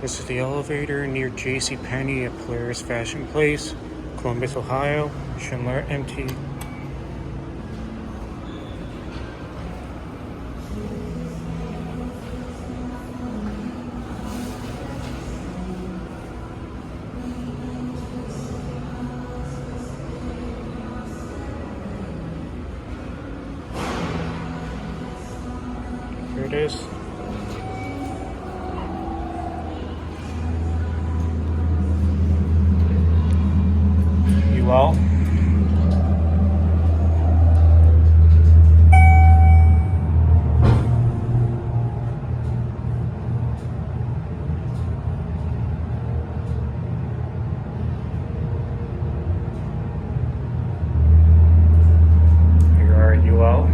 This is the elevator near JCPenney at Polaris Fashion Place, Columbus, Ohio. Schindler empty. Here it is. Well, here are UL.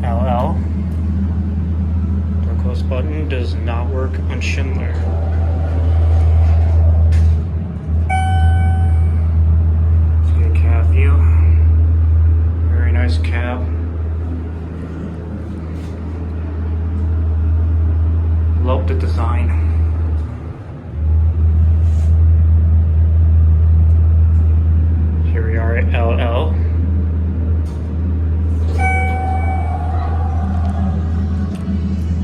LL. The close button does not work on Schindler. See a cab view. Very nice cab. Love the design. Here we are at LL.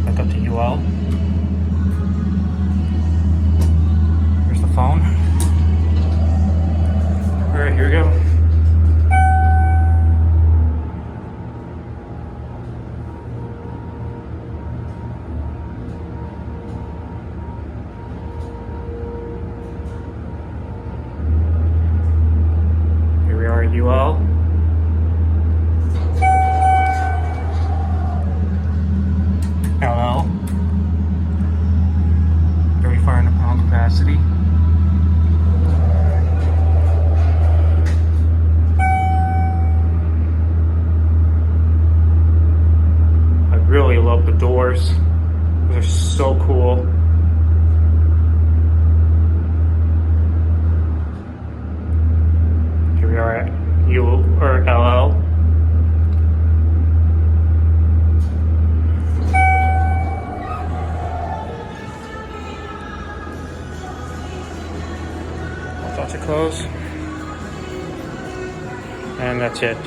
Back up to UL. Here's the phone. Alright, here we go. Here we are at UL. LL. 3,500 pound capacity. I really love the doors. They're so cool. Here we are at LL. Touch it close, and that's it.